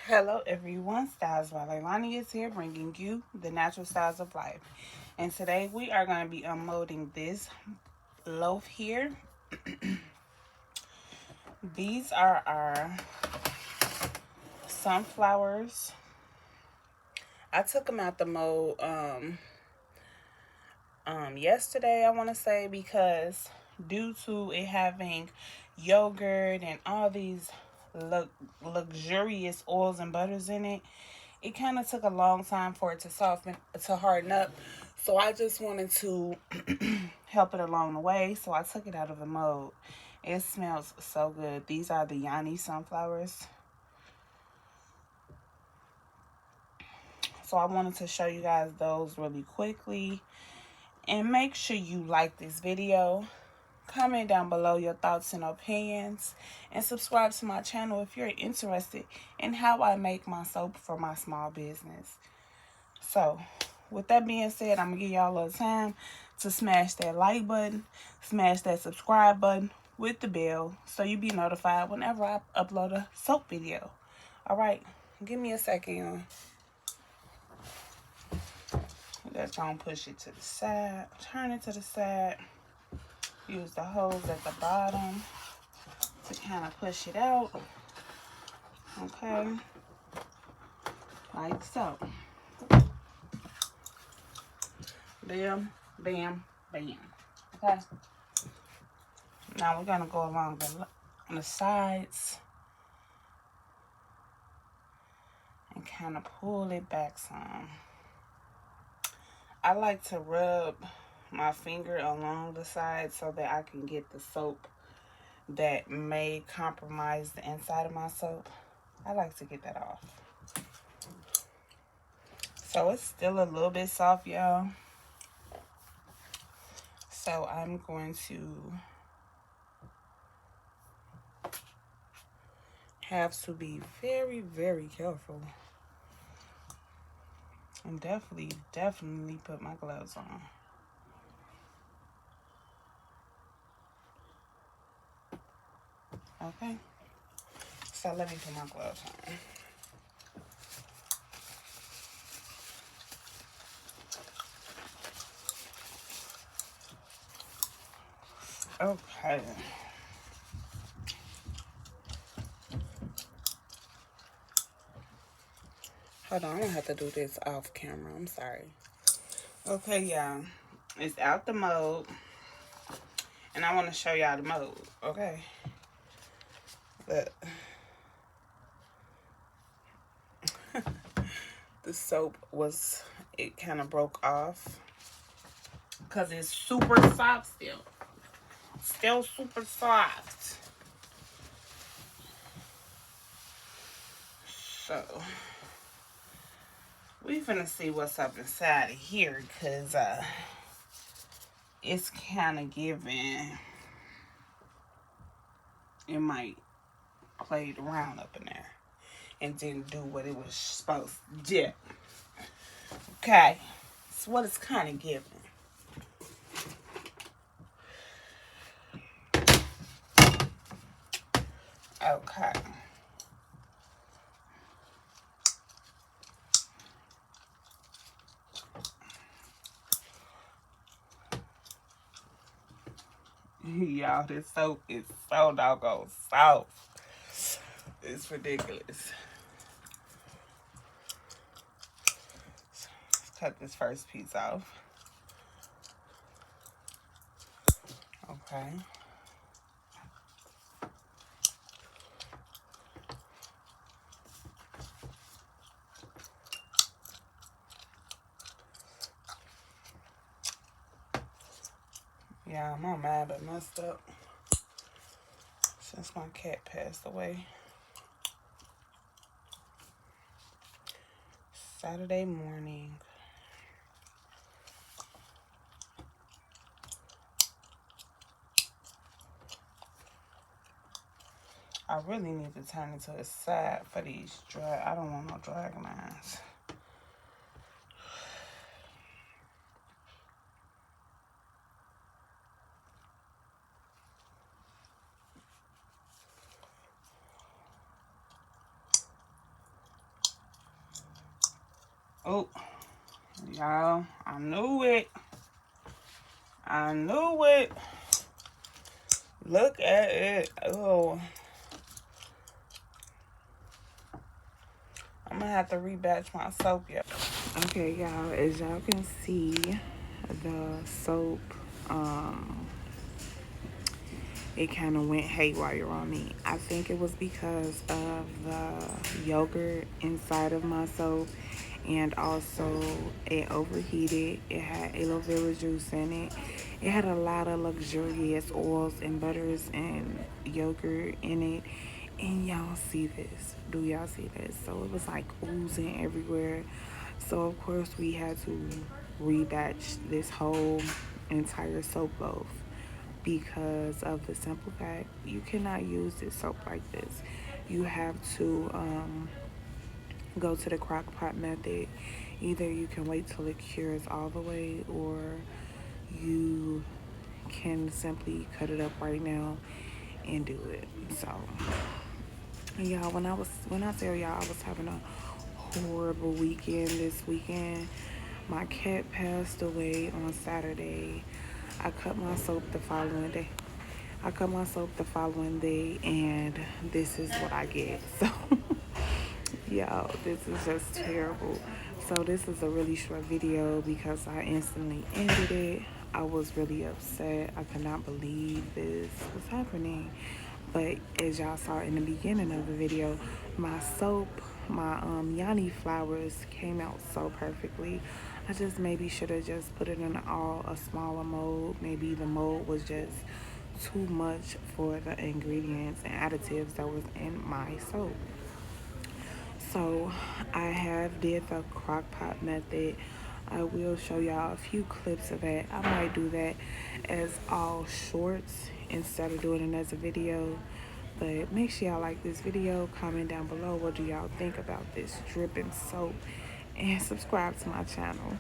Hello everyone, StylesbyLailani is here bringing you the natural styles of life. And today we are going to be unmolding this loaf here. These are our sunflowers. I took them out the mold yesterday, I want to say, because due to it having yogurt and all these luxurious oils and butters in it, it kind of took a long time for it to harden up. So I just wanted to help it along the way. So I took it out of the mold. It smells so good. These are the YONI sunflowers. So I wanted to show you guys those really quickly. And make sure you like this video. Comment down below your thoughts and opinions. And subscribe to my channel if you're interested in how I make my soap for my small business. So, with that being said, I'm going to give y'all a little time to smash that like button, smash that subscribe button with the bell so you be notified whenever I upload a soap video. Alright, give me a second. Just gonna push it to the side, turn it to the side, use the hose at the bottom to kind of push it out. Okay, like so. Bam, bam, bam. Okay. Now we're gonna go along the sides and kind of pull it back some. I like to rub my finger along the side so that I can get the soap that may compromise the inside of my soap. I like to get that off. So it's still a little bit soft, y'all. So I'm going to have to be very, very careful. And definitely put my gloves on. Okay. So let me put my gloves on. Okay. Hold on, I'm gonna have to do this off camera. I'm sorry. Okay, y'all. It's out the mold. And I want to show y'all the mold, okay? Look. The soap it kind of broke off. Because it's super soft still. Still super soft. So, we finna see what's up inside of here. Because it's kind of giving. It might played around up in there. And didn't do what it was supposed to do. Okay. That's what it's kind of giving. Okay. Y'all, this soap is so doggone soft. It's ridiculous. Let's cut this first piece off. Okay. Yeah, my mind but messed up since my cat passed away. Saturday morning. I really need to turn it to the side for these I don't want no drag lines. Oh, y'all, I knew it. I knew it. Look at it. Oh. I'm gonna have to rebatch my soap, y'all. Okay, y'all, as y'all can see, the soap, it kind of went haywire on me. I think it was because of the yogurt inside of my soap, and also it overheated. It had aloe vera juice in it. It had a lot of luxurious oils and butters and yogurt in it. And y'all see this. Do y'all see this? So it was like oozing everywhere. So of course we had to rebatch this whole entire soap loaf, because of the simple fact you cannot use this soap like this. You have to go to the crock pot method. Either you can wait till it cures all the way, or you can simply cut it up right now and do it. So y'all, when I tell y'all I was having a horrible weekend this weekend. My cat passed away on Saturday. I cut my soap the following day. And this is what I get. So, y'all, this is just terrible. So this is a really short video because I instantly ended it. I was really upset. I could not believe this was happening. But as y'all saw in the beginning of the video, my soap, my YONI flowers came out so perfectly. I just maybe should have just put it in a smaller mold. Maybe the mold was just too much for the ingredients and additives that was in my soap. So I have did the crock pot method. I will show y'all a few clips of that. I might do that as all shorts instead of doing it as a video. But make sure y'all like this video, comment down below what do y'all think about this dripping soap, and subscribe to my channel.